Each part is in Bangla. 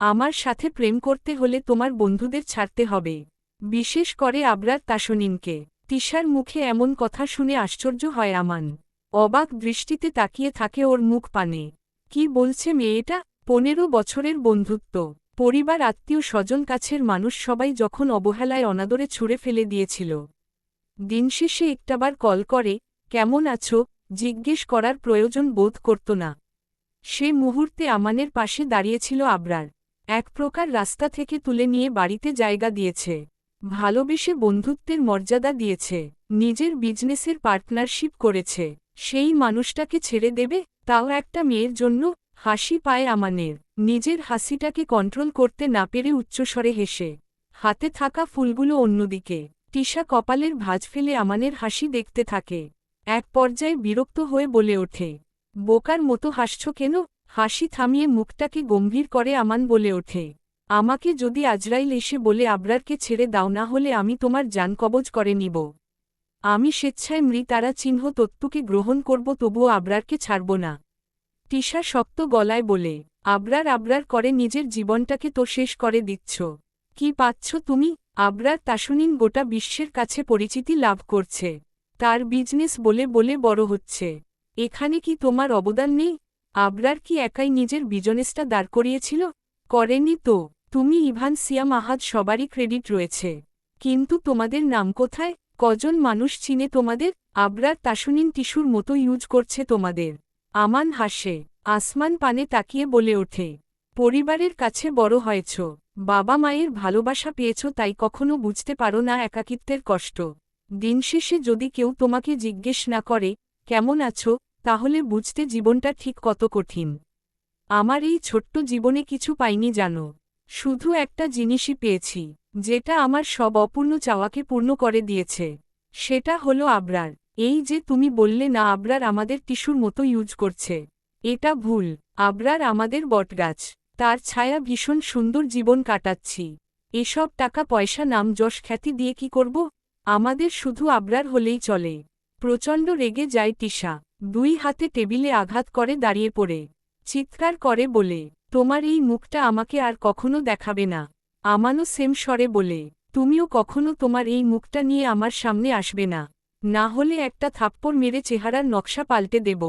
আমার সাথে প্রেম করতে হলে তোমার বন্ধুদের ছাড়তে হবে, বিশেষ করে আবরার তাসনিনকে। তিশার মুখে এমন কথা শুনে আশ্চর্য হয় আমান। অবাক দৃষ্টিতে তাকিয়ে থাকে ওর মুখ পানে। কি বলছে মেয়েটা? 15 বছরের বন্ধুত্ব, পরিবার, আত্মীয় স্বজন, কাছের মানুষ সবাই যখন অবহেলায় অনাদরে ছুঁড়ে ফেলে দিয়েছিল। দিন শেষে একটাবার কল করে, কেমন আছো জিজ্ঞেস করার প্রয়োজন বোধ করত না। সে মুহূর্তে আমানের পাশে দাঁড়িয়েছিল আবরার। এক প্রকার রাস্তা থেকে তুলে নিয়ে বাড়িতে জায়গা দিয়েছে, ভালোবেসে বন্ধুত্বের মর্যাদা দিয়েছে, নিজের বিজনেসের পার্টনারশিপ করেছে। সেই মানুষটাকে ছেড়ে দেবে, তাও একটা মেয়ের জন্য? হাসি পায় আমানের, নিজের হাসিটাকে কন্ট্রোল করতে না পেরে উচ্চস্বরে হেসে। হাতে থাকা ফুলগুলো অন্যদিকে। তিশা কপালের ভাঁজ ফেলে আমানের হাসি দেখতে থাকে। এক পর্যায়ে বিরক্ত হয়ে বলে ওঠে, বোকার মতো হাসছ কেন? হাসি থামিয়ে মুখটাকে গম্ভীর করে আমান বলে ওঠে, আমাকে যদি আজরাইল এসে বলে আবরারকে ছেড়ে দাও, না হলে আমি তোমার জান কবজ করে নিব। আমি স্বেচ্ছায় মৃতারা চিহ্ন তত্ত্বকে গ্রহণ করব, তবুও আবরারকে ছাড়ব না। তিশা শক্ত গলায় বলে, আবরার আবরার করে নিজের জীবনটাকে তো শেষ করে দিচ্ছ। কি পাচ্ছ তুমি? আবরার তাসনিন গোটা বিশ্বের কাছে পরিচিতি লাভ করছে, তার বিজনেস বলে বলে বড় হচ্ছে। এখানে কি তোমার অবদান নেই? আবরার কি একাই নিজের বিজনেসটা দাঁড় করিয়েছিল? করেনি তো। তুমি, ইভান, সিয়াম, আহাদ, সবারই ক্রেডিট রয়েছে। কিন্তু তোমাদের নাম কোথায়? কজন মানুষ চিনে তোমাদের? আবরার তাসনিন টিস্যুর মতো ইউজ করছে তোমাদের। আমান হাসে, আসমান পানে তাকিয়ে বলে ওঠে, পরিবারের কাছে বড় হয়েছ, বাবা মায়ের ভালোবাসা পেয়েছ, তাই কখনো বুঝতে পারো না একাকিত্বের কষ্ট। দিন শেষে যদি কেউ তোমাকে জিজ্ঞেস না করে কেমন আছো, তাহলে বুঝতে জীবনটা ঠিক কত কঠিন। আমার এই ছোট্ট জীবনে কিছু পাইনি জানো, শুধু একটা জিনিসই পেয়েছি, যেটা আমার সব অপূর্ণ চাওয়াকে পূর্ণ করে দিয়েছে। সেটা হলো আবরার। এই যে তুমি বললে না আবরার আমাদের টিস্যুর মতো ইউজ করছে, এটা ভুল। আবরার আমাদের বটগাছ, তার ছায়া, ভীষণ সুন্দর জীবন কাটাচ্ছি। এসব টাকা পয়সা, নাম যশ, খ্যাতি দিয়ে কি করব? আমাদের শুধু আবরার হলেই চলে। প্রচণ্ড রেগে যায় তিশা, দুই হাতে টেবিলে আঘাত করে দাঁড়িয়ে পড়ে চিৎকার করে বলে, তোমার এই মুখটা আমাকে আর কখনো দেখাবে না। আমানও সেম স্বরে বলে, তুমিও কখনো তোমার এই মুখটা নিয়ে আমার সামনে আসবে না, না হলে একটা থাপ্পড় মেরে চেহারার নকশা পাল্টে দেব।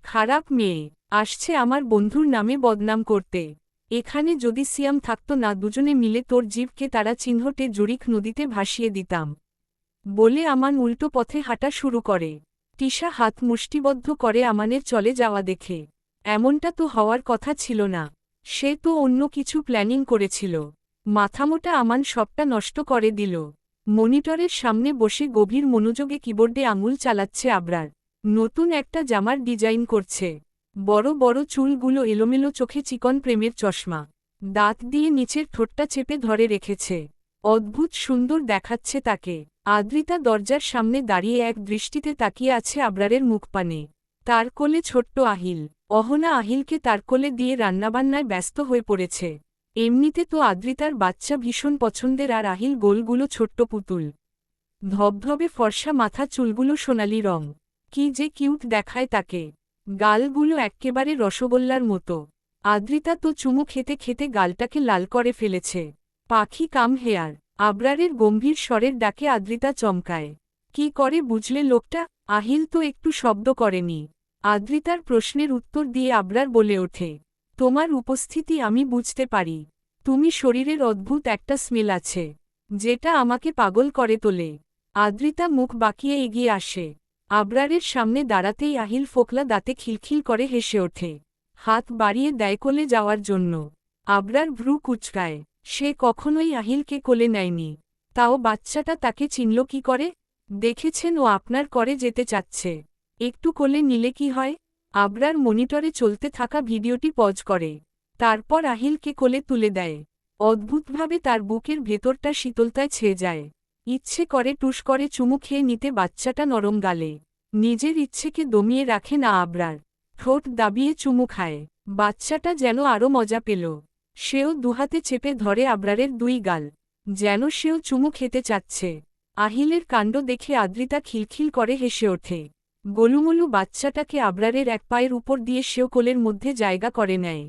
খারাপ মেয়ে, আসছে আমার বন্ধুর নামে বদনাম করতে। এখানে যদি সিয়াম থাকতো না, দুজনে মিলে তোর জিভকে তারা চিহ্নটে জরিক নদীতে ভাসিয়ে দিতাম। বলে আমান উল্টো পথে হাঁটা শুরু করে। তিশা হাত মুষ্টিবদ্ধ করে আমানের চলে যাওয়া দেখে। এমনটা তো হওয়ার কথা ছিল না, সে তো অন্য কিছু প্ল্যানিং করেছিল। মাথামোটা আমান সবটা নষ্ট করে দিল। মনিটরের সামনে বসে গভীর মনোযোগে কিবোর্ডে আঙুল চালাচ্ছে আবরার। নতুন একটা জামার ডিজাইন করছে। বড় বড় চুলগুলো এলোমেলো, চোখে চিকন প্রেমের চশমা, দাঁত দিয়ে নিচের ঠোঁটটা চেপে ধরে রেখেছে। অদ্ভুত সুন্দর দেখাচ্ছে তাকে। আদ্রিতা দরজার সামনে দাঁড়িয়ে এক দৃষ্টিতে তাকিয়ে আছে আবরারের মুখপানে। তার কোলে ছোট্ট আহিল। অহনা আহিলকে তার কোলে দিয়ে রান্নাবান্নায় ব্যস্ত হয়ে পড়েছে। এমনিতে তো আদ্রিতার বাচ্চা ভীষণ পছন্দের, আর আহিল গোলগুলো ছোট্ট পুতুল। ধবধবে ফর্সা, মাথা চুলগুলো সোনালি রং, কি যে কিউট দেখায় তাকে। গালগুলো এক্কেবারে রসগোল্লার মতো। আদ্রিতা তো চুমু খেতে খেতে গালটাকে লাল করে ফেলেছে। পাখি কাম হেয়ার। আবরারের গম্ভীর স্বরের ডাকে আদ্রিতা চমকায়। কি করে বুঝলে লোকটা? আহিল তো একটু শব্দ করেনি। আদ্রিতার প্রশ্নের উত্তর দিয়ে আবরার বলে ওঠে, তোমার উপস্থিতি আমি বুঝতে পারি। তুমি শরীরের অদ্ভুত একটা স্মেল আছে, যেটা আমাকে পাগল করে তোলে। আদ্রিতা মুখ বাঁকিয়ে এগিয়ে আসে। আবরারের সামনে দাঁড়াতেই আহিল ফোকলা দাঁতে খিলখিল করে হেসে ওঠে। হাত বাড়িয়ে দেয় কোলে যাওয়ার জন্য। আবরার ভ্রু কুঁচকায়। সে কখনোই আহিলকে কোলে নেয়নি। তাও বাচ্চাটা তাকে চিনল কি করে? দেখেছেন ও আপনার করে যেতে চাচ্ছে, একটু কোলে নিলে কি হয়? আবরার মনিটরে চলতে থাকা ভিডিওটি পজ করে। তারপর আহিলকে কোলে তুলে দেয়। অদ্ভুতভাবে তার বুকের ভেতরটা শীতলতায় ছেয়ে যায়। ইচ্ছে করে টুস করে চুমু খেয়ে নিতে বাচ্চাটা নরম গালে। নিজের ইচ্ছেকে দমিয়ে রাখে না আবরার। ঠোঁট দাবিয়ে চুমু খায়। বাচ্চাটা যেন আরও মজা পেল। সেও দুহাতে চেপে ধরে আবরারের দুই গাল, যেন সেও চুমু খেতে চাচ্ছে। আহিলের কাণ্ড দেখে আদ্রিতা খিলখিল করে হেসে ওঠে। গোলুমলু বাচ্চাটাকে আবরারের এক পায়ের উপর দিয়ে সেও কোলের মধ্যে জায়গা করে নেয়।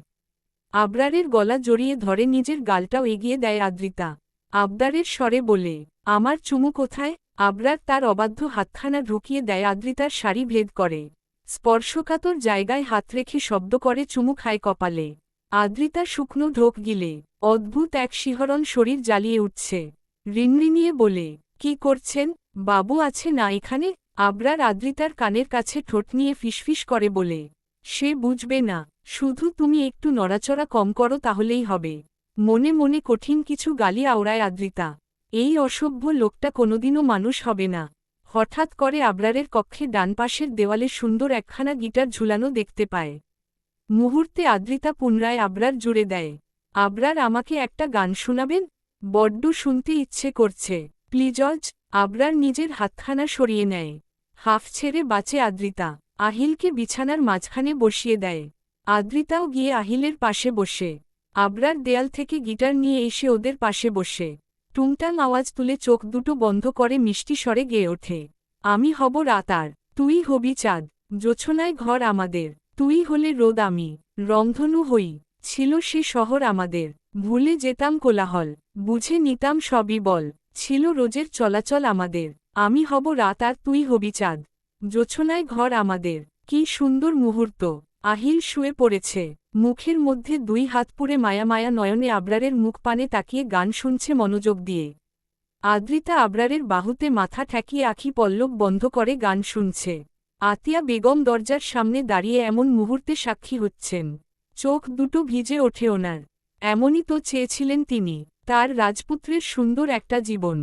আবরারের গলা জড়িয়ে ধরে নিজের গালটাও এগিয়ে দেয় আদ্রিতা। আবদারের স্বরে বলে, আমার চুমু কোথায়? আবরার তার অবাধ্য হাতখানা ঢুকিয়ে দেয় আদ্রিতার শাড়ি ভেদ করে। স্পর্শকাতর জায়গায় হাত রেখে শব্দ করে চুমু খায় কপালে। আদ্রিতা শুকনো ঢোক গিলে অদ্ভুত এক শিহরণ শরীর জ্বালিয়ে উঠছে। রিনরিনিয়ে বলে, কি করছেন? বাবু আছে না এখানে? আবরার আদ্রিতার কানের কাছে ঠোঁট নিয়ে ফিসফিস করে বলে, সে বুঝবে না, শুধু তুমি একটু নড়াচড়া কম করো তাহলেই হবে। মনে মনে কঠিন কিছু গালি আওড়ায় আদ্রিতা। এই অসভ্য লোকটা কোনোদিনও মানুষ হবে না। হঠাৎ করে আবরারের কক্ষে ডান পাশের দেওয়ালে সুন্দর একখানা গিটার ঝুলানো দেখতে পায়। মুহূর্তে আদ্রিতা পুনরায় আবরার জুড়ে দেয়। আবরার, আমাকে একটা গান শোনাবেন? বড্ড শুনতে ইচ্ছে করছে, প্লিজজ। আবরার নিজের হাতখানা সরিয়ে নেয়। হাফ ছেড়ে বাঁচে আদ্রিতা। আহিলকে বিছানার মাঝখানে বসিয়ে দেয়। আদ্রিতাও গিয়ে আহিলের পাশে বসে। আবরার দেয়াল থেকে গিটার নিয়ে এসে ওদের পাশে বসে টুংটাং আওয়াজ তুলে চোখ দুটো বন্ধ করে মিষ্টি স্বরে গেয়ে ওঠে, আমি হব রাত আর তুই হবি চাঁদ, জোছনায় ঘর আমাদের, তুই হলে রোদ আমি রংধনু হই। ছিল সে শহর আমাদের, ভুলে যেতাম কোলাহল, বুঝে নিতাম সবই বল। ছিল রোজের চলাচল আমাদের, আমি হব রাত আর তুই হবি চাঁদ, জোছনায় ঘর আমাদের। কি সুন্দর মুহূর্ত। আহিল শুয়ে পড়েছে, মুখের মধ্যে দুই হাত পুরে মায়া মায়া নয়নে আবরারের মুখ পানে তাকিয়ে গান শুনছে মনোযোগ দিয়ে। আদ্রিতা আবরারের বাহুতে মাথা ঠেকিয়ে আখি পল্লব বন্ধ করে গান শুনছে। আতিয়া বেগম দরজার সামনে দাঁড়িয়ে এমন মুহূর্তে সাক্ষী হচ্ছেন। চোখ দুটো ভিজে ওঠে ওনার। এমনই তো চেয়েছিলেন তিনি, তার রাজপুত্রের সুন্দর একটা জীবন।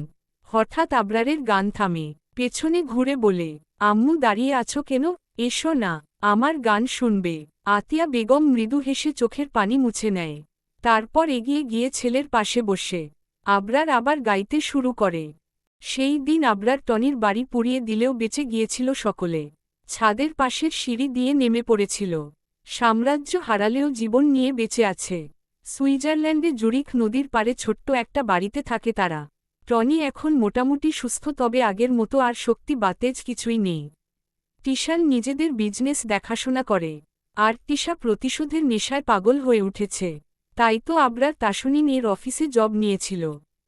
হঠাৎ আবরারের গান থামে, পেছনে ঘুরে বলে, আম্মু দাঁড়িয়ে আছো কেন? এসো না, আমার গান শুনবে। আতিয়া বেগম মৃদু হেসে চোখের পানি মুছে নেয়। তারপর এগিয়ে গিয়ে ছেলের পাশে বসে আবরার আবার গাইতে শুরু করে। সেই দিন আবরার টনির বাড়ি পুড়িয়ে দিলেও বেঁচে গিয়েছিল সকলে। ছাদের পাশের সিঁড়ি দিয়ে নেমে পড়েছিল। সাম্রাজ্য হারালেও জীবন নিয়ে বেঁচে আছে। সুইজারল্যান্ডে জুরিখ নদীর পাড়ে ছোট্ট একটা বাড়িতে থাকে তারা। টনি এখন মোটামুটি সুস্থ, তবে আগের মতো আর শক্তি বাতেজ কিছুই নেই। টিশান নিজেদের বিজনেস দেখাশোনা করে, আর টিশা প্রতিশোধের নেশায় পাগল হয়ে উঠেছে। তাই তো আবরার তাসনিন এর অফিসে জব নিয়েছিল।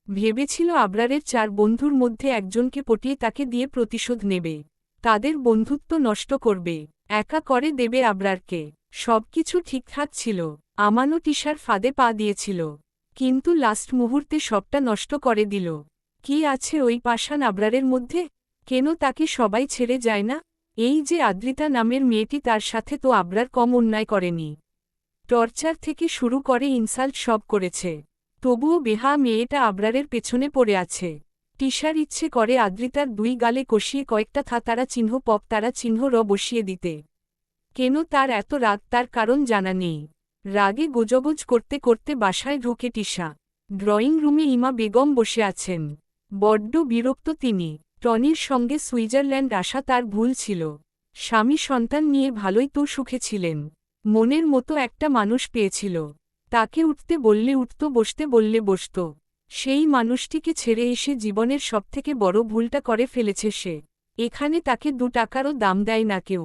ভেবেছিল আবরারের 4 বন্ধুর মধ্যে একজনকে পটিয়ে তাকে দিয়ে প্রতিশোধ নেবে, তাদের বন্ধুত্ব নষ্ট করবে, একা করে দেবে আবরারকে। সবকিছু ঠিকঠাক ছিল, আমানও টিশার ফাঁদে পা দিয়েছিল, কিন্তু লাস্ট মুহূর্তে সবটা নষ্ট করে দিল। কি আছে ওই পাষাণ আবরারের মধ্যে? কেন তাকে সবাই ছেড়ে যায় না? এই যে আদ্রিতা নামের মেয়েটি, তার সাথে তো আবরার কম অন্যায় করেনি। টর্চার থেকে শুরু করে ইনসাল্ট সব করেছে, তবুও বেহা মেয়েটা আবরারের পেছনে পড়ে আছে। টিশার ইচ্ছে করে আদ্রিতার 2 গালে কষিয়ে কয়েকটা তারা চিহ্ন পপ তারা চিহ্ন বসিয়ে দিতে। কেন তার এত রাগ, তার কারণ জানা নেই। রাগে গোজগোজ করতে করতে বাসায় ঢোকে টিশা। ড্রয়িং রুমে ইমা বেগম বসে আছেন। বড্ড বিরক্ত তিনি। টনির সঙ্গে সুইজারল্যান্ড আসা তার ভুল ছিল। স্বামী সন্তান নিয়ে ভালোই তো সুখে ছিলেন। মনের মতো একটা মানুষ পেয়েছিল, তাকে উঠতে বললে উঠত, বসতে বললে বসত। সেই মানুষটিকে ছেড়ে এসে জীবনের সবথেকে বড় ভুলটা করে ফেলেছে সে। এখানে তাকে 2 টাকারও দাম দেয় না কেউ।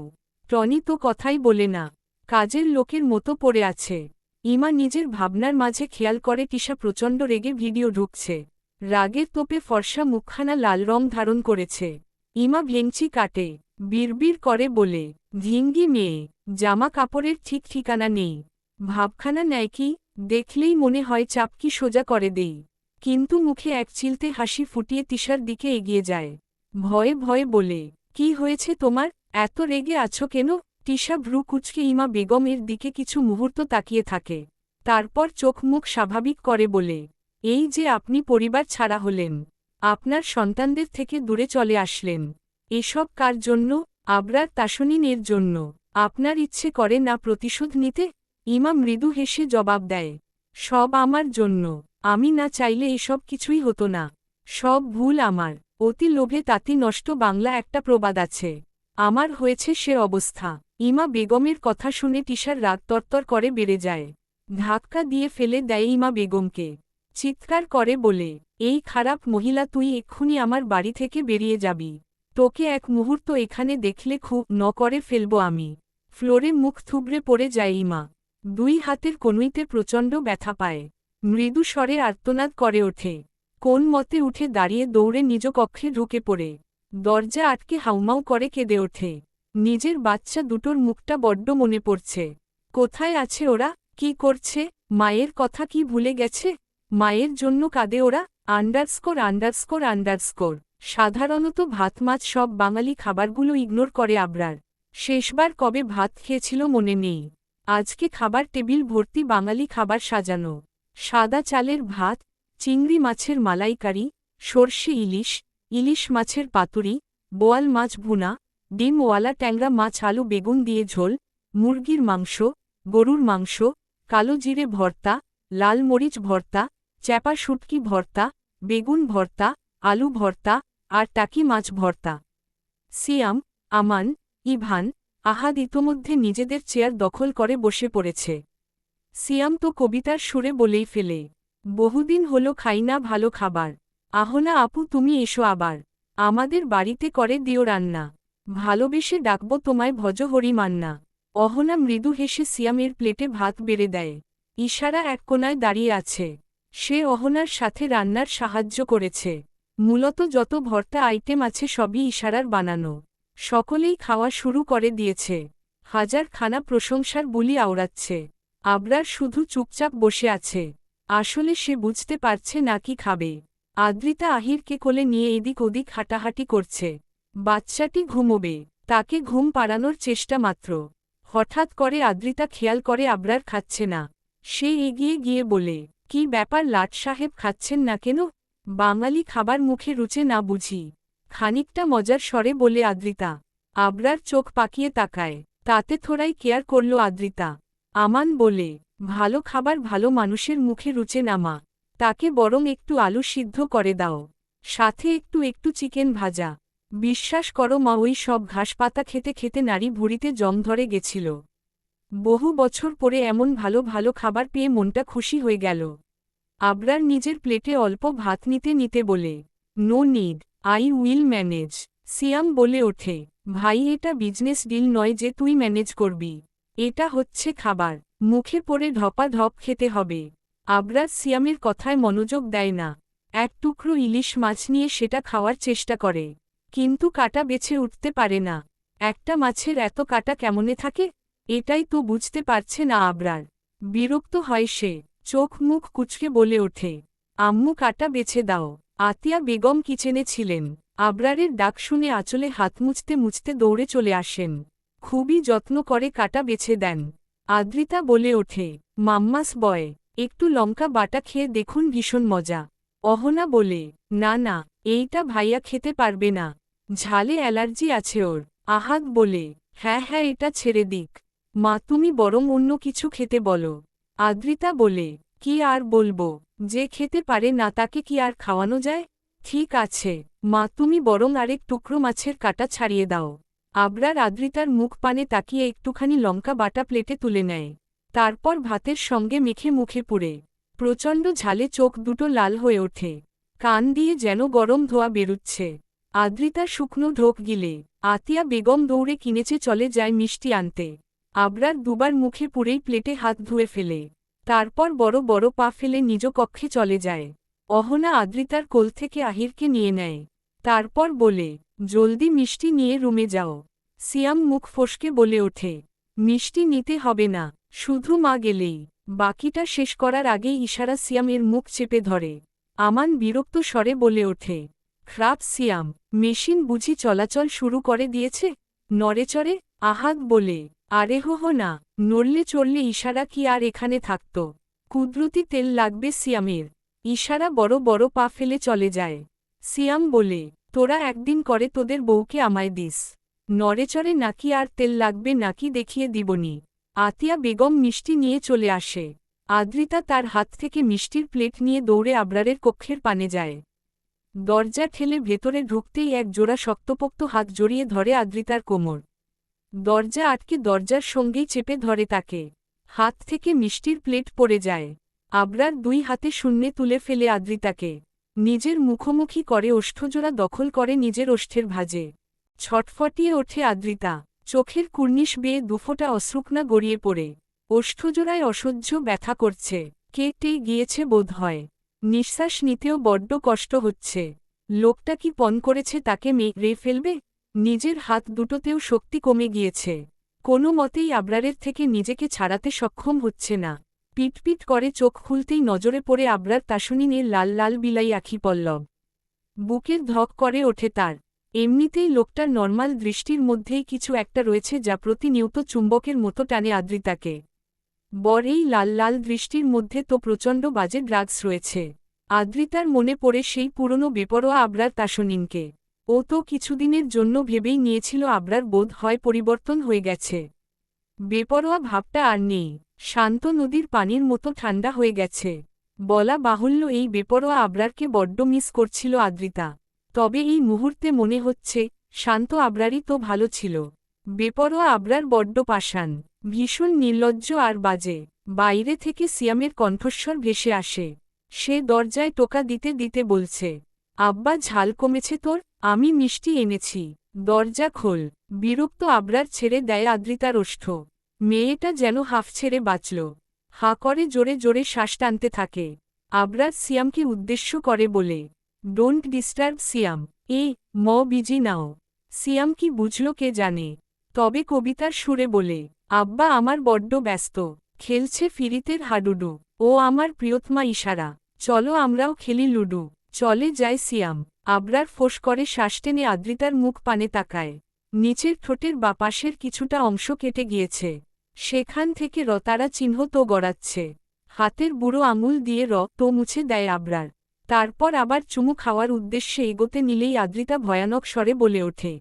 টনি তো কথাই বলে না, কাজের লোকের মতো পড়ে আছে। ইমা নিজের ভাবনার মাঝে খেয়াল করে টিশা প্রচণ্ড রেগে ভিডিও ঢুকছে। রাগের তোপে ফর্সা মুখখানা লাল রং ধারণ করেছে। ইমা ভেঙচি কাটে, বিড়বিড় করে বলে, ধিঙ্গি মেয়ে, জামা কাপড়ের ঠিক ঠিকানা নেই। ভাবখানা নেয় কি? দেখলেই মনে হয় চাপকি সোজা করে দেই। কিন্তু মুখে এক চিলতে হাসি ফুটিয়ে টিশার দিকে এগিয়ে যায়। ভয়ে ভয়ে বলে, কি হয়েছে তোমার? এত রেগে আছো কেন? টিশা ভ্রু কুঁচকে ইমা বেগমের দিকে কিছু মুহূর্ত তাকিয়ে থাকে। তারপর চোখ মুখ স্বাভাবিক করে বলে, এই যে আপনি পরিবার ছাড়া হলেন, আপনার সন্তানদের থেকে দূরে চলে আসলেন, এসব কার জন্য? আবরার তাসনিন এর জন্য। আপনার ইচ্ছে করে না প্রতিশোধ নিতে? ইমা মৃদু হেসে জবাব দেয়, সব আমার জন্য। আমি না চাইলে এসব কিছুই হতো না। সব ভুল আমার। অতি লোভে তাতি নষ্ট, বাংলা একটা প্রবাদ আছে। আমার হয়েছে সে অবস্থা। ইমা বেগমের কথা শুনে টিশার রাগ তরতর করে বেড়ে যায়। ধাক্কা দিয়ে ফেলে দেয় ইমা বেগমকে। চিৎকার করে বলে, এই খারাপ মহিলা, তুই এক্ষুনি আমার বাড়ি থেকে বেরিয়ে যাবি। তোকে এক মুহূর্ত এখানে দেখলে খুব করে ফেলব আমি। ফ্লোরে মুখ থুবড়ে পড়ে যায় ইমা। দুই হাতের কনুইতে প্রচণ্ড ব্যথা পায়। মৃদু স্বরে আর্তনাদ করে ওঠে। কোন মতে উঠে দাঁড়িয়ে দৌড়ে নিজ কক্ষে ঢুকে পড়ে। দরজা আটকে হাউমাউ করে কেঁদে ওঠে। নিজের বাচ্চা দুটোর মুখটা বড্ড মনে পড়ছে। কোথায় আছে ওরা, কি করছে, মায়ের কথা কি ভুলে গেছে? মায়ের জন্য কাঁদে ওরা। Underscore underscore underscore. সাধারণত ভাত মাছ সব বাঙালি খাবারগুলো ইগনোর করে আবরার। শেষবার কবে ভাত খেয়েছিল মনে নেই। আজকে খাবার টেবিল ভর্তি বাঙালি খাবার সাজানো। সাদা চালের ভাত, চিংড়ি মাছের মালাইকারি, সর্ষে ইলিশ, ইলিশ মাছের পাতুরি, বোয়াল মাছ ভুনা, ডিমওয়ালা ট্যাংরা মাছ আলু বেগুন দিয়ে ঝোল, মুরগির মাংস, গরুর মাংস, কালো জিরে ভর্তা, লাল মরিচ ভর্তা, চ্যাপা শুটকি ভর্তা, বেগুন ভর্তা, আলু ভর্তা, আর টাকি মাছ ভর্তা। সিয়াম, আমান, ইভান, আহাদ ইতোমধ্যে নিজেদের চেয়ার দখল করে বসে পড়েছে। সিয়াম তো কবিতার সুরে বলেই ফেলে, বহুদিন হলো খাই না ভালো খাবার। আহনা আপু তুমি এসো আবার, আমাদের বাড়িতে করে দিও রান্না। ভালোবেসে ডাকব তোমায় ভজহরি মান্না। অহনা মৃদু হেসে সিয়ামের প্লেটে ভাত বেড়ে দেয়। ইশারা এক কোনায় দাঁড়িয়ে আছে। সে অহনার সাথে রান্নার সাহায্য করেছে। মূলত যত ভর্তা আইটেম আছে সবই ইশারার বানানো। সকলেই খাওয়া শুরু করে দিয়েছে। হাজার খানা প্রশংসার বুলি আওড়াচ্ছে। আবরার শুধু চুপচাপ বসে আছে। আসলে সে বুঝতে পারছে না কি খাবে। আদ্রিতা আহিরকে কোলে নিয়ে এদিক ওদিক হাঁটাহাঁটি করছে। বাচ্চাটি ঘুমোবে, তাকে ঘুম পাড়ানোর চেষ্টা মাত্র। হঠাৎ করে আদ্রিতা খেয়াল করে আবরার খাচ্ছে না। সে এগিয়ে গিয়ে বলে, কি ব্যাপার লাট সাহেব খাচ্ছেন না কেন? বাঙালি খাবার মুখে রুচে না বুঝি? খানিকটা মজার স্বরে বলে আদ্রিতা। আবরার চোখ পাকিয়ে তাকায়। তাতে থোড়াই কেয়ার করল আদ্রিতা। আমান বলে, ভালো খাবার ভালো মানুষের মুখে রুচে না মা। তাকে বরং একটু আলু সিদ্ধ করে দাও, সাথে একটু একটু চিকেন ভাজা। বিশ্বাস করো মা, ওই সব ঘাসপাতা খেতে খেতে নারী ভুঁড়িতে জং ধরে গেছিল। বহু বছর পরে এমন ভালো ভালো খাবার পেয়ে মনটা খুশি হয়ে গেল। আবরার নিজের প্লেটে অল্প ভাত নিতে নিতে বলে, no need, I will manage. Siam বলে ওঠে, ভাই এটা বিজনেস ডিল নয় যে তুই ম্যানেজ করবি। এটা হচ্ছে খাবার, মুখে পড়ে ঢপাঢপ খেতে হবে। আবরার সিয়ামের কথায় মনোযোগ দেয় না। এক টুকরো ইলিশ মাছ নিয়ে সেটা খাওয়ার চেষ্টা করে, কিন্তু কাটা বেছে উঠতে পারে না। একটা মাছের এত কাটা কেমনে থাকে, এটাই তো বুঝতে পারছে না আবরার। বিরক্ত হয় সে, চোখ মুখ কুচকে বলে ওঠে, আম্মু কাটা বেছে দাও। আতিয়া বেগম কিচেনে ছিলেন। আবরারের ডাক শুনে আঁচলে হাত মুছতে মুছতে দৌড়ে চলে আসেন। খুবই যত্ন করে কাটা বেছে দেন। আদ্রিতা বলে ওঠে, মাম্মাস বয়, একটু লঙ্কা বাটা খেয়ে দেখুন ভীষণ মজা। অহনা বলে, না না, এইটা ভাইয়া খেতে পারবে না, ঝালে অ্যালার্জি আছে ওর। আহাদ বলে, হ্যাঁ হ্যাঁ এটা ছেড়ে দিক মা, তুমি বরং অন্য কিছু খেতে বলো। আদ্রিতা বলে, কি আর বলবো, যে খেতে পারে না তাকে কি আর খাওয়ানো যায়? ঠিক আছে মা, তুমি বরং আরেক টুকরো মাছের কাটা ছাড়িয়ে দাও। আবরার আদ্রিতার মুখ পানে তাকিয়ে একটুখানি লঙ্কা বাটা প্লেটে তুলে নেয়। তারপর ভাতের সঙ্গে মেখে মুখে পুড়ে। প্রচণ্ড ঝালে চোখ দুটো লাল হয়ে ওঠে। কান দিয়ে যেন গরম ধোয়া বেরুচ্ছে। আদ্রিতা শুকনো ঢোক গিলে। আতিয়া বেগম দৌড়ে কিনেছে চলে যায় মিষ্টি আনতে। আবরার দুবার মুখে পুড়েই প্লেটে হাত ধুয়ে ফেলে। তারপর বড় বড় পা ফেলে নিজ কক্ষে চলে যায়। অহনা আদ্রিতার কোল থেকে আহিরকে নিয়ে নেয়। তারপর বলে, জলদি মিষ্টি নিয়ে রুমে যাও। সিয়াম মুখ ফসকে বলে ওঠে, মিষ্টি নিতে হবে না, শুধু মা গেলেই। বাকিটা শেষ করার আগেই ইশারা সিয়ামের মুখ চেপে ধরে। আমান বিরক্ত স্বরে বলে ওঠে, খারাপ সিয়াম, মেশিন বুঝি চলাচল শুরু করে দিয়েছে? নড়েচড়ে? আহাদ বলে, আরে হো না, নড়লে চড়লে ইশারা কি আর এখানে থাকত? কুদরতি তেল লাগবে সিয়ামের। ইশারা বড় বড় পা ফেলে চলে যায়। সিয়াম বলে, তোরা একদিন করে তোদের বউকে আমায় দিস। নড়েচড়ে নাকি আর তেল লাগবে নাকি দেখিয়ে দিবনি। আতিয়া বেগম মিষ্টি নিয়ে চলে আসে। আদ্রিতা তার হাত থেকে মিষ্টির প্লেট নিয়ে দৌড়ে আবরারের কক্ষের পানে যায়। দরজা ঠেলে ভেতরে ঢুকতেই এক জোড়া শক্তপোক্ত হাত জড়িয়ে ধরে আদ্রিতার কোমর। দরজা আটকে দরজার সঙ্গেই চেপে ধরে তাকে। হাত থেকে মিষ্টির প্লেট পড়ে যায়। আবরার দুই হাতে শূন্যে তুলে ফেলে আদ্রিতাকে নিজের মুখোমুখি করে ওষ্ঠজোড়া দখল করে নিজের ওষ্ঠের ভাঁজে। ছটফটিয়ে ওঠে আদ্রিতা, চোখের কুর্নিশ বেয়ে দুফোঁটা অশ্রুকণা গড়িয়ে পড়ে। ওষ্ঠজোড়ায় অসহ্য ব্যথা করছে, কেটে গিয়েছে বোধ হয়। নিঃশ্বাস নিতেও বড্ড কষ্ট হচ্ছে। লোকটা কি পণ করেছে তাকে মেরে ফেলবে? নিজের হাত দুটোতেও শক্তি কমে গিয়েছে। কোনো মতেই আবরারের থেকে নিজেকে ছাড়াতে সক্ষম হচ্ছে না। পিটপিট করে চোখ খুলতেই নজরে পড়ে আবরার তাসনিনের লাল লাল বিলাই আখি পল্লব। বুকের ধক করে ওঠে তার। এমনিতেই লোকটার নর্মাল দৃষ্টির মধ্যেই কিছু একটা রয়েছে যা প্রতিনিয়ত চুম্বকের মতো টানে আদ্রিতাকে। এই লাল লাল দৃষ্টির মধ্যে তো প্রচণ্ড বাজে ড্রাগস রয়েছে। আদ্রিতার মনে পড়ে সেই পুরনো বেপরোয়া আবরার তাসনিনকে। ও তো কিছুদিনের জন্য ভেবেই নিয়েছিল আবরার বোধ হয় পরিবর্তন হয়ে গেছে। বেপরোয়া ভাবটা আর নেই, শান্ত নদীর পানির মতো ঠান্ডা হয়ে গেছে। বলা বাহুল্য এই বেপরোয়া আবরারকে বড্ড মিস করছিল আদ্রিতা। তবে এই মুহূর্তে মনে হচ্ছে শান্ত আবরারই তো ভালো ছিল। বেপরোয়া আবরার বড্ড পাষাণ, ভীষণ নির্লজ্জ আর বাজে। বাইরে থেকে সিয়ামের কণ্ঠস্বর ভেসে আসে। সে দরজায় টোকা দিতে দিতে বলছে, আব্বা ঝাল কমেছে তোর, আমি মিষ্টি এনেছি, দরজা খোল। বিরক্ত আবরার ছেড়ে দেয় আদ্রিতার ওষ্ঠ। মেয়েটা যেন হাফ ছেড়ে বাঁচল। হা করে জোরে জোরে শ্বাস টানতে থাকে। আবরার সিয়ামকে উদ্দেশ্য করে বলে, don't disturb Siam, busy now. Siam কি বুঝল কে জানে, তবে কবিতার সুরে বলে, আব্বা আমার বড্ড ব্যস্ত, খেলছে ফিরিতের হাডুডু। ও আমার প্রিয়তমা ইশারা, চলো আমরাও খেলি লুডু। চলে যায় সিয়াম। আবরার ফোঁস করে শ্বাস টেনে আদ্রিতার মুখ পানে তাকায়। নিচের ঠোঁটের বাপাশের কিছুটা অংশ কেটে গিয়েছে। সেখান থেকে রতারা চিহ্ন তো গড়াচ্ছে। হাতের বুড়ো আঙুল দিয়ে তো মুছে দেয় আবরার। তারপর আবার চুমু খাওয়ার উদ্দেশ্যে এগোতে নিলেই আদ্রিতা ভয়ানক স্বরে বলে ওঠে,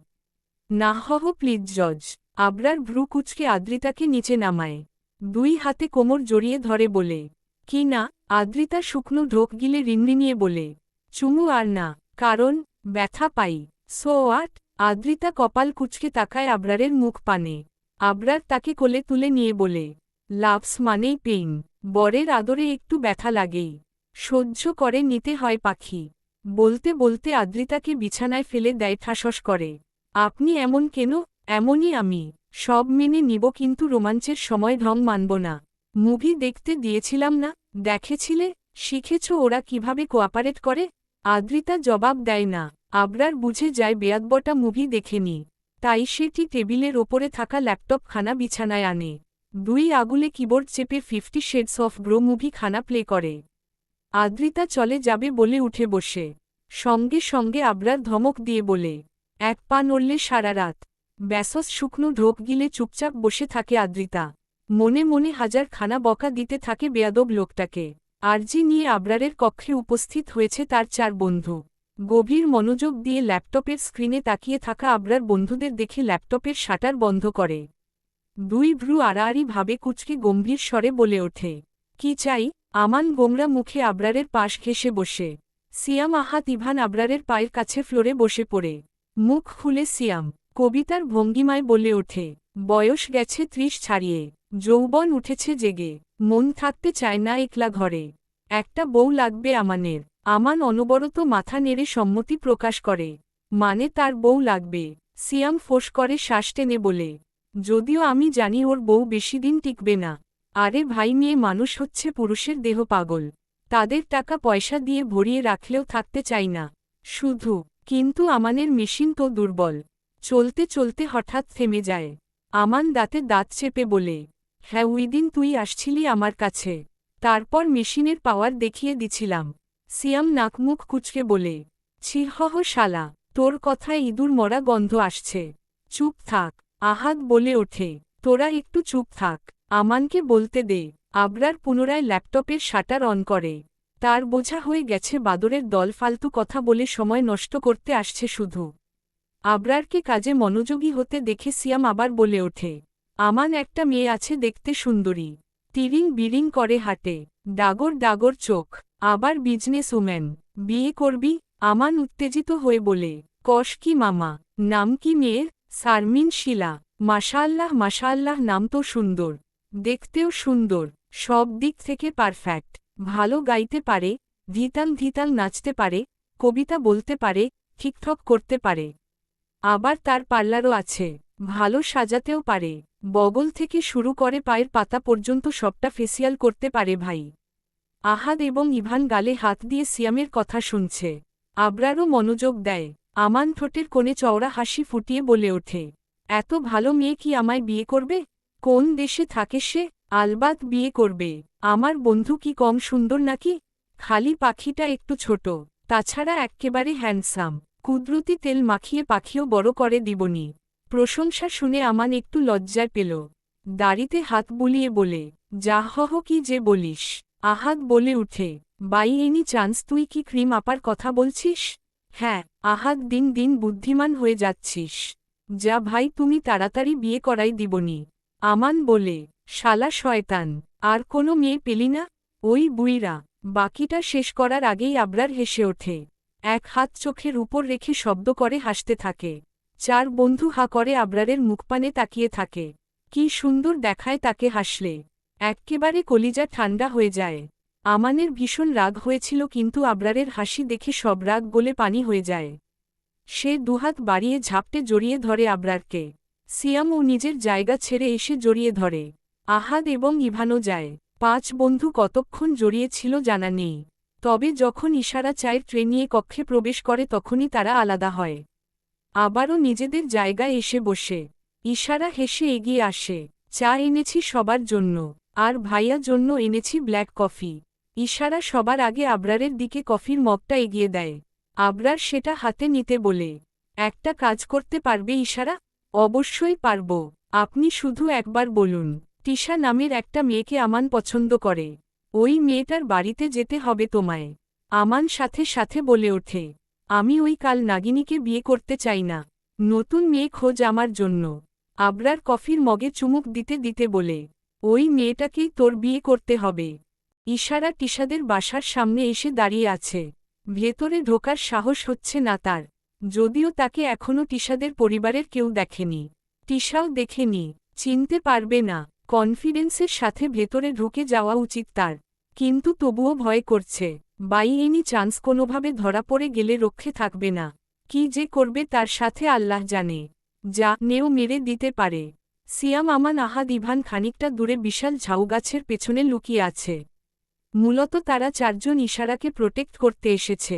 না প্লিজ জজ। আবরার ভ্রু কুচকে আদ্রিতাকে নিচে নামায়। দুই হাতে কোমর জড়িয়ে ধরে বলে, কি না? আদ্রিতা শুকনো ঢোক গিলে রিনরিনিয়ে বলে, চুমু আর না, কারণ ব্যথা পাই। So what? আদ্রিতা কপাল কুচকে তাকায় আবরারের মুখ পানে। আবরার তাকে কোলে তুলে নিয়ে বলে, লাভস মানেই পেইন, বরের আদরে একটু ব্যথা লাগেই, সহ্য করে নিতে হয় পাখি। বলতে বলতে আদ্রিতাকে বিছানায় ফেলে দেয় ঠাসস করে। আপনি এমন কেন? এমনই আমি, সব মেনে নিব কিন্তু রোমাঞ্চের সময় ঢং মানব না। মুভি দেখতে দিয়েছিলাম না, দেখেছিলে? শিখেছ ওরা কিভাবে কোঅপারেট করে? আদ্রিতা জবাব দেয় না। আবরার বুঝে যায় বেয়াদবটা মুভি দেখেনি। তাই সেটি টেবিলের ওপরে থাকা ল্যাপটপ খানা বিছানায় আনে। দুই আগুলে কিবোর্ড চেপে 50 শেডস অফ গ্রো মুভি খানা প্লে করে। আদ্রিতা চলে যাবে বলে উঠে বসে। সঙ্গে সঙ্গে আবরার ধমক দিয়ে বলে, এক পা নড়লে সারা রাত। ব্যাসস শুকনো ঢোক গিলে চুপচাপ বসে থাকে আদ্রিতা। মনে মনে হাজার খানা বকা দিতে থাকে বেয়াদব লোকটাকে। আরজি নিয়ে আবরারের কক্ষে উপস্থিত হয়েছে তার 4 বন্ধু। গভীর মনোযোগ দিয়ে ল্যাপটপের স্ক্রিনে তাকিয়ে থাকা আবরার বন্ধুদের দেখে ল্যাপটপের শাটার বন্ধ করে। দুই ভ্রু আড়াআড়ি ভাবে কুচকে গম্ভীর স্বরে বলে ওঠে, কি চাই? আমান গোমরা মুখে আবরারের পাশ ঘেঁষে বসে। সিয়াম আহাত ইভান আবরারের পায়ের কাছে ফ্লোরে বসে পড়ে। মুখ খুলে সিয়াম কবিতার ভঙ্গিমায় বলে ওঠে, বয়স গেছে 30 ছাড়িয়ে, যৌবন উঠেছে জেগে, মন থাকতে চায় না একলা ঘরে, একটা বউ লাগবে আমানের। আমান অনবরত মাথা নেড়ে সম্মতি প্রকাশ করে, মানে তার বউ লাগবে। সিয়াম ফোঁস করে শ্বাস টেনে বলে, যদিও আমি জানি ওর বউ বেশিদিন টিকবে না। আরে ভাই, মেয়ে মানুষ হচ্ছে পুরুষের দেহ পাগল, তাদের টাকা পয়সা দিয়ে ভরিয়ে রাখলেও থাকতে চাই না শুধু। কিন্তু আমানের মেশিন তো দুর্বল, চলতে চলতে হঠাৎ থেমে যায়। আমান দাঁতে দাঁত চেপে বলে, হ্যাঁ ওইদিন তুই আসছিলি আমার কাছে, তারপর মেশিনের পাওয়ার দেখিয়ে দিছিলাম। সিয়াম নাকমুখ কুচকে বলে, ছিহহ শালা, তোর কথায় ইঁদুর মরা গন্ধ আসছে। চুপ থাক। আহাদ বলে ওঠে, তোরা একটু চুপ থাক, আমানকে বলতে দে। আবরার পুনরায় ল্যাপটপের শাটার অন করে। তার বোঝা হয়ে গেছে বাদরের দল ফালতু কথা বলে সময় নষ্ট করতে আসছে শুধু। আবরারকে কাজে মনোযোগী হতে দেখে সিয়াম আবার বলে ওঠে, আমান একটা মেয়ে আছে দেখতে সুন্দরী, তিরিং বিরিং করে হাঁটে, ডাগর ডাগর চোখ, আবার বিজনেস উম্যান, বিয়ে করবি? আমান উত্তেজিত হয়ে বলে, কস কি মামা? নাম কি মেয়ের? শারমিন শিলা। মাশাআল্লাহ মাশাআল্লাহ, নাম তো সুন্দর, দেখতেও সুন্দর, সব দিক থেকে পারফেক্ট। ভালো গাইতে পারে, ধিতাল ধিতাল নাচতে পারে, কবিতা বলতে পারে, ঠিকঠক করতে পারে। আবার তার পার্লারও আছে, ভালো সাজাতেও পারে। বগল থেকে শুরু করে পায়ের পাতা পর্যন্ত সবটা ফেসিয়াল করতে পারে ভাই। আহাদ এবং ইভান গালে হাত দিয়ে সিয়ামের কথা শুনছে। আবরারও মনোযোগ দেয়। আমান ঠোঁটের কোণে চওড়া হাসি ফুটিয়ে বলে ওঠে, এত ভালো মেয়ে কি আমায় বিয়ে করবে? কোন দেশে থাকে সে? আলবাত বিয়ে করবে। আমার বন্ধু কি কম সুন্দর নাকি? খালি পাখিটা একটু ছোট, তাছাড়া এক্কেবারে হ্যান্ডসাম। কুদরতি তেল মাখিয়ে পাখিও বড় করে দিবনি। প্রশংসা শুনে আমান একটু লজ্জায় পেল। দাড়িতে হাত বুলিয়ে বলে, যা হহ কি যে বলিস। আহাদ বলে উঠে, বাই এনি চান্স তুই কি ক্রিম আপার কথা বলছিস? হ্যাঁ। আহাদ দিন দিন বুদ্ধিমান হয়ে যাচ্ছিস। যা ভাই তুমি তাড়াতাড়ি বিয়ে করাই দিবনি। আমান বলে, শালা শয়তান, আর কোনো মেয়ে পেলি না? ওই বুইরা। বাকিটা শেষ করার আগেই আবরার হেসে ওঠে। এক হাত চোখের উপর রেখে শব্দ করে হাসতে থাকে। চার বন্ধু হা করে আবরারের মুখপানে তাকিয়ে থাকে। কি সুন্দর দেখায় তাকে হাসলে। এক্কেবারে কলিজা ঠান্ডা হয়ে যায়। আমানের ভীষণ রাগ হয়েছিল, কিন্তু আবরারের হাসি দেখে সব রাগ গলে পানি হয়ে যায়। সে দুহাত বাড়িয়ে ঝাপটে জড়িয়ে ধরে আবরারকে। সিয়ামও নিজের জায়গা ছেড়ে এসে জড়িয়ে ধরে। আহাদ এবং ইভানও যায়। পাঁচ বন্ধু কতক্ষণ জড়িয়েছিল জানা নেই। তবে যখন ইশারা চায়ের ট্রে নিয়ে কক্ষে প্রবেশ করে তখনই তারা আলাদা হয়। আবারও নিজেদের জায়গায় এসে বসে। ইশারা হেসে এগিয়ে আসে। চা এনেছি সবার জন্য, আর ভাইয়া জন্য এনেছি ব্ল্যাক কফি। ইশারা সবার আগে আবরারের দিকে কফির মগটা এগিয়ে দেয়। আবরার সেটা হাতে নিতে বলে, একটা কাজ করতে পারবে ইশারা? অবশ্যই পারব। আপনি শুধু একবার বলুন। তিশা নামের একটা মেয়েকে আমান পছন্দ করে। ওই মেয়েটার বাড়িতে যেতে হবে তোমায়। আমান সাথে সাথে বলে ওঠে, আমি ওই কাল নাগিনীকে বিয়ে করতে চাই না। নতুন মেয়ে খোঁজ আমার জন্য। আবরার কফির মগে চুমুক দিতে দিতে বলে, ওই মেয়েটাকেই তোর বিয়ে করতে হবে। ইশারা তিশাদের বাসার সামনে এসে দাঁড়িয়ে আছে। ভেতরে ঢোকার সাহস হচ্ছে না তার। যদিও তাকে এখনও তিশাদের পরিবারের কেউ দেখেনি। তিশাও দেখেনি, চিনতে পারবে না। কনফিডেন্সের সাথে ভেতরে ঢুকে যাওয়া উচিত তার, কিন্তু তবুও ভয় করছে। বাই এনি চান্স কোনোভাবে ধরা পড়ে গেলে রক্ষে থাকবে না। কি যে করবে তার সাথে আল্লাহ জানে। যা নেও মেরে দিতে পারে। সিয়াম আমান আহাদ ইভান খানিকটা দূরে বিশাল ঝাউগাছের পেছনে লুকিয়ে আছে। মূলত তারা চারজন ইশারাকে প্রোটেক্ট করতে এসেছে।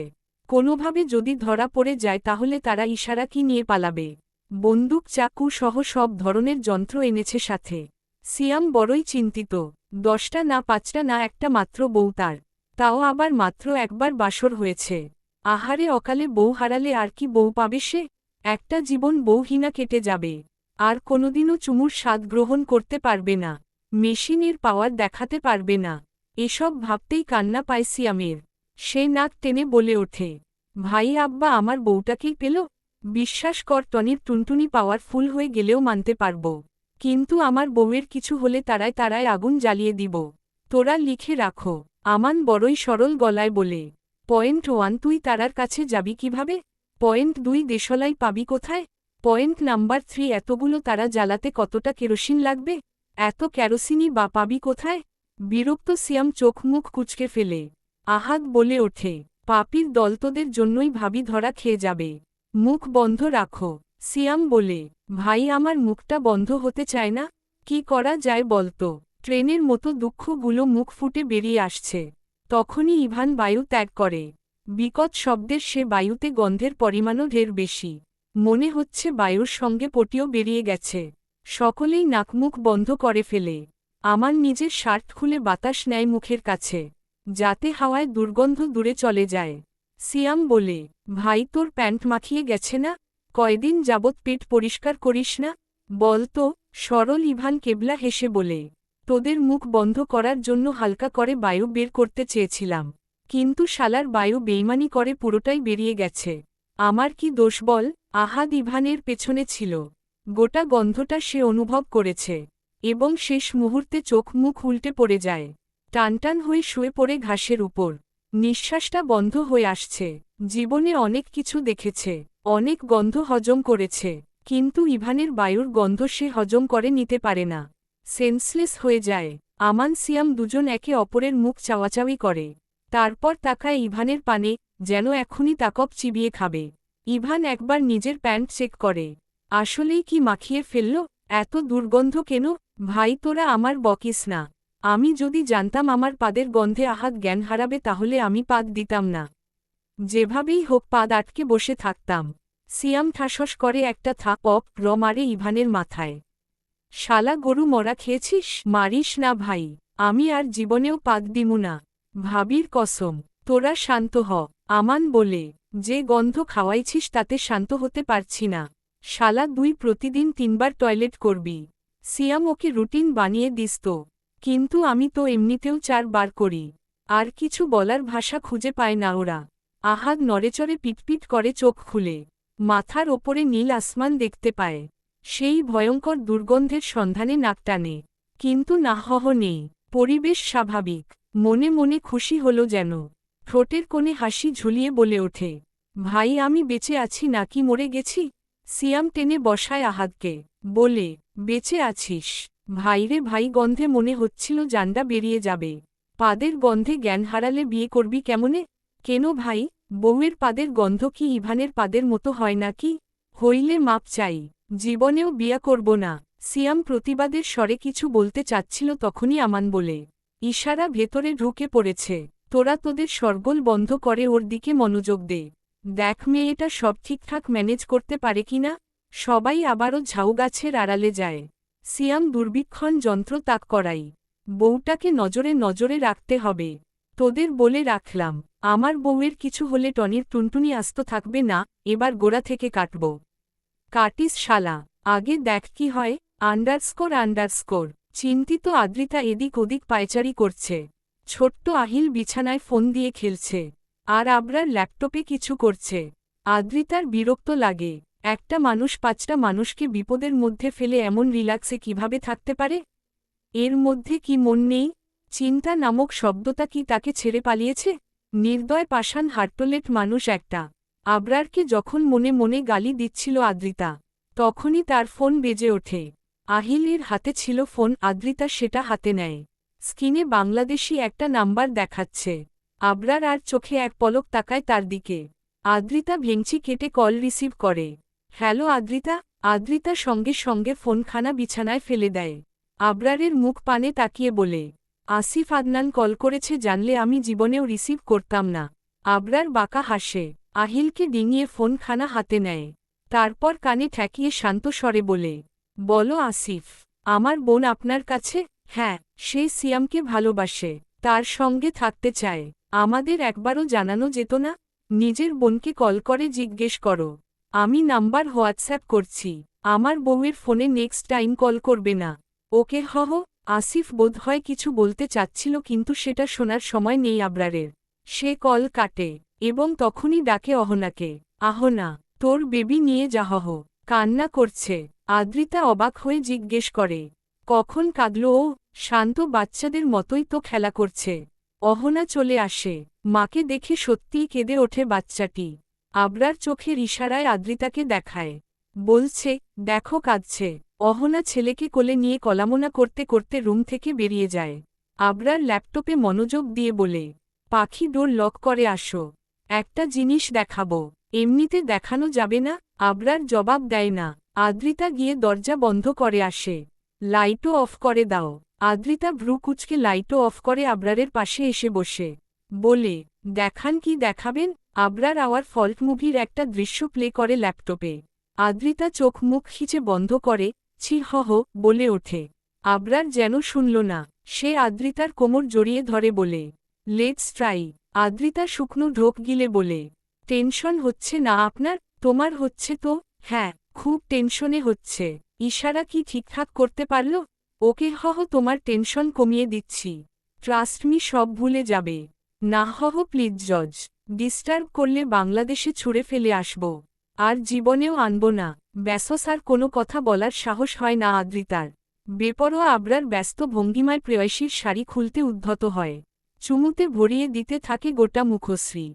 কোনোভাবে যদি ধরা পড়ে যায় তাহলে তারা ইশারা কি নিয়ে পালাবে। বন্দুক, চাকু সহ সব ধরনের যন্ত্র এনেছে সাথে। সিয়াম বড়ই চিন্তিত। 10টা না 5টা না, একটা মাত্র বউ তার, তাও আবার মাত্র একবার বাসর হয়েছে। আহারে অকালে বউ হারালে আর কি বউ পাবে সে? একটা জীবন বউহীনা কেটে যাবে। আর কোনোদিনও চুমুর স্বাদ গ্রহণ করতে পারবে না। মেশিনের পাওয়ার দেখাতে পারবে না। এসব ভাবতেই কান্না পায় সিয়ামের। সে নাক টেনে বলে ওঠে, ভাই আব্বা আমার বউটাকেই পেল? বিশ্বাস কর টনির টুনটুনি পাওয়ারফুল হয়ে গেলেও মানতে পারব, কিন্তু আমার বউয়ের কিছু হলে তারায় তারায় আগুন জ্বালিয়ে দিব। তোরা লিখে রাখো। আমান বড়ই সরল গলায় বলে, পয়েন্ট 1 তুই তারার কাছে যাবি কিভাবে? পয়েন্ট 2 দেশলাই পাবি কোথায়? পয়েন্ট নাম্বার 3 এতগুলো তারা জ্বালাতে কতটা কেরোসিন লাগবে? এত কেরোসিনই বা পাবি কোথায়? বিরক্ত সিয়াম চোখ মুখ কুঁচকে ফেলে। আহাদ বলে ওঠে, পাপির দল তোদের জন্যই ভাবি ধরা খেয়ে যাবে। মুখ বন্ধ রাখো। সিয়াম বলে, ভাই আমার মুখটা বন্ধ হতে চায় না। কি করা যায় বলতো? ট্রেনের মতো দুঃখগুলো মুখ ফুটে বেরিয়ে আসছে। তখনই ইভান বায়ু ত্যাগ করে। বিকট শব্দের সে বায়ুতে গন্ধের পরিমাণও ঢের বেশি। মনে হচ্ছে বায়ুর সঙ্গে পটিও বেরিয়ে গেছে। সকলেই নাকমুখ বন্ধ করে ফেলে। আমান নিজের শার্ট খুলে বাতাস নেয় মুখের কাছে, যাতে হাওয়ায় দুর্গন্ধ দূরে চলে যায়। সিয়াম বলে, ভাই তোর প্যান্ট মাখিয়ে গেছে না? কয়দিন যাবৎ পেট পরিষ্কার করিস না? বল তো। সরল ইভান কেবলা হেসে বলে, তোদের মুখ বন্ধ করার জন্য হালকা করে বায়ু বের করতে চেয়েছিলাম, কিন্তু শালার বায়ু বেইমানি করে পুরোটাই বেরিয়ে গেছে। আমার কি দোষ বল? আহাদ ইভানের পেছনে ছিল। গোটা গন্ধটা সে অনুভব করেছে, এবং শেষ মুহূর্তে চোখ মুখ উল্টে পড়ে যায়। টানটান হয়ে শুয়ে পড়ে ঘাসের উপর। নিঃশ্বাসটা বন্ধ হয়ে আসছে। জীবনে অনেক কিছু দেখেছে, অনেক গন্ধ হজম করেছে, কিন্তু ইভানের বায়ুর গন্ধ সে হজম করে নিতে পারে না। সেন্সলেস হয়ে যায়। আমান সিয়াম দুজন একে অপরের মুখ চাওয়াচাওয়ি করে। তারপর তাকায় ইভানের পানে, যেন এখনই তাকব চিবিয়ে খাবে। ইভান একবার নিজের প্যান্ট চেক করে। আসলেই কি মাখিয়ে ফেলল? এত দুর্গন্ধ কেন? ভাই তোরা আমার বকিস না। আমি যদি জানতাম আমার পাদের গন্ধে আহাদ জ্ঞান হারাবে তাহলে আমি পাদ দিতাম না। যেভাবেই হোক পাদ আটকে বসে থাকতাম। সিয়াম ঠাসস করে একটা থাপ মারে ইভানের মাথায়। শালা গরু মরা খেয়েছিস? মারিস না ভাই, আমি আর জীবনেও পাদ দিমু না। ভাবির কসম। তোরা শান্ত হ। আমান বলে, যে গন্ধ খাওয়াইছিস তাতে শান্ত হতে পারছি না। শালা প্রতিদিন 3 বার টয়লেট করবি। সিয়াম ওকে রুটিন বানিয়ে দিস তো। কিন্তু আমি তো এমনিতেও 4 বার করি। আর কিছু বলার ভাষা খুঁজে পায় না ওরা। আহাদ নড়েচড়ে পিটপিট করে চোখ খুলে। মাথার ওপরে নীল আসমান দেখতে পায়। সেই ভয়ঙ্কর দুর্গন্ধের সন্ধানে নাক টানে। কিন্তু নাহহ নেই। পরিবেশ স্বাভাবিক। মনে মনে খুশি হলো যেন। ঠোঁটের কোণে হাসি ঝুলিয়ে বলে ওঠে, ভাই আমি বেঁচে আছি নাকি মরে গেছি? সিয়াম টেনে বসায় আহাদকে। বলে, বেঁচে আছিস। ভাইরে ভাই, গন্ধে মনে হচ্ছিল জান্ডা বেরিয়ে যাবে। পাদের গন্ধে জ্ঞান হারালে বিয়ে করবি কেমনে? কেন ভাই, বউয়ের পাদের গন্ধ কি ইভানের পাদের মতো হয় নাকি? হইলে মাপ চাই। জীবনেও বিয়া করব না। সিয়াম প্রতিবাদের স্বরে কিছু বলতে চাচ্ছিল, তখনই আমান বলে, ইশারা ভেতরে ঢুকে পড়েছে। তোরা তোদের শরগোল বন্ধ করে ওর দিকে মনোযোগ দে। দেখ মেয়েটা সব ঠিকঠাক ম্যানেজ করতে পারে কিনা। সবাই আবারও ঝাউগাছের আড়ালে যায়। সিয়াম দুর্বীক্ষণ যন্ত্র তাক করাই। বউটাকে নজরে নজরে রাখতে হবে। তোদের বলে রাখলাম, আমার বউয়ের কিছু হলে টনির টুনটুনি আস্ত থাকবে না, এবার গোড়া থেকে কাটব। কাটিস শালা, আগে দেখ কি হয়। আন্ডারস্কোর। চিন্তিত আদ্রিতা এদিক ওদিক পায়চারি করছে। ছোট্ট আহিল বিছানায় ফোন দিয়ে খেলছে। আর আবরার ল্যাপটপে কিছু করছে। আদ্রিতার বিরক্ত লাগে। একটা মানুষ 5টা মানুষকে বিপদের মধ্যে ফেলে এমন রিল্যাক্সে কিভাবে থাকতে পারে? এর মধ্যে কি মন নেই? চিন্তা নামক শব্দটা কি তাকে ছেড়ে পালিয়েছে? নির্দয় পাষাণ হার্টলেট মানুষ একটা। আবরারকে যখন মনে মনে গালি দিচ্ছিল আদ্রিতা, তখনই তার ফোন বেজে ওঠে। আহিলের হাতে ছিল ফোন। আদ্রিতা সেটা হাতে নেয়। স্ক্রিনে বাংলাদেশি একটা নাম্বার দেখাচ্ছে। আবরার আর চোখে এক পলক তাকায় তার দিকে। আদ্রিতা ভেঙচি কেটে কল রিসিভ করে। হ্যালো আদ্রিতা। আদ্রিতা সঙ্গে সঙ্গে ফোনখানা বিছানায় ফেলে দেয়। আবরারের মুখ পানে তাকিয়ে বলে, আসিফ আদনান কল করেছে, জানলে আমি জীবনেও রিসিভ করতাম না। আবরার বাঁকা হাসে। আহিলকে ডিঙিয়ে ফোনখানা হাতে নেয়। তারপর কানে ঠেকিয়ে শান্ত স্বরে বলে, বলো আসিফ, আমার বোন আপনার কাছে? হ্যাঁ, সে সিয়ামকে ভালোবাসে, তার সঙ্গে থাকতে চায়। আমাদের একবারও জানানো যেত না? নিজের বোনকে কল করে জিজ্ঞেস করো। আমি নাম্বার হোয়াটসঅ্যাপ করছি। আমার বউয়ের ফোনে নেক্সট টাইম কল করবে না। ওকে হহ। আসিফ বোধহয় কিছু বলতে চাচ্ছিল, কিন্তু সেটা শোনার সময় নেই আবরারের। সে কল কাটে এবং তখনই ডাকে অহনাকে। আহনা, তোর বেবি নিয়ে যাহহ। কান্না করছে। আদ্রিতা অবাক হয়ে জিজ্ঞেস করে, কখন কাঁদল ও? শান্ত বাচ্চাদের মতোই তো খেলা করছে। অহনা চলে আসে। মাকে দেখে সত্যিই কেঁদে ওঠে বাচ্চাটি। আবরার চোখের ইশারায় আদ্রিতাকে দেখায়। বলছে, দেখো কাঁদছে। অহনা ছেলেকে কোলে নিয়ে কলামোনা করতে করতে রুম থেকে বেরিয়ে যায়। আবরার ল্যাপটপে মনোযোগ দিয়ে বলে, পাখি ডোর লক করে আসো। একটা জিনিস দেখাবো। এমনিতে দেখানো যাবে না? আবরার জবাব দেয় না। আদ্রিতা গিয়ে দরজা বন্ধ করে আসে। লাইটও অফ করে দাও। আদ্রিতা ভ্রু কুচকে লাইটও অফ করে আবরারের পাশে এসে বসে। বলে, দেখান কি দেখাবেন? আবরার আওয়ার ফল্ট মুভির একটা দৃশ্য প্লে করে ল্যাপটপে। আদ্রিতা চোখ মুখ খিচে বন্ধ করে, ছি হহ বলে ওঠে। আবরার যেন শুনল না। সে আদ্রিতার কোমর জড়িয়ে ধরে বলে, লেটস ট্রাই। আদ্রিতা শুকনো ঢোক গিলে বলে, টেনশন হচ্ছে না আপনার? তোমার হচ্ছে তো? হ্যাঁ, খুব টেনশনে হচ্ছে। ইশারা কি ঠিকঠাক করতে পারল? ওকে হহ, তোমার টেনশন কমিয়ে দিচ্ছি। ট্রাস্ট মি, সব ভুলে যাবে। না হহ প্লিজ জজ। ডিস্টার্ব করলে বাংলাদেশে ছুঁড়ে ফেলে আসব। আর জীবনেও আনব না। ব্যাসস আর কোনো কথা বলার সাহস হয় না আদ্রিতার। বেপরোয়া আবরার ব্যস্ত ভঙ্গিমায় প্রেয়সীর শাড়ি খুলতে উদ্ধত হয়। চুমুতে ভরিয়ে দিতে থাকে গোটা মুখশ্রী।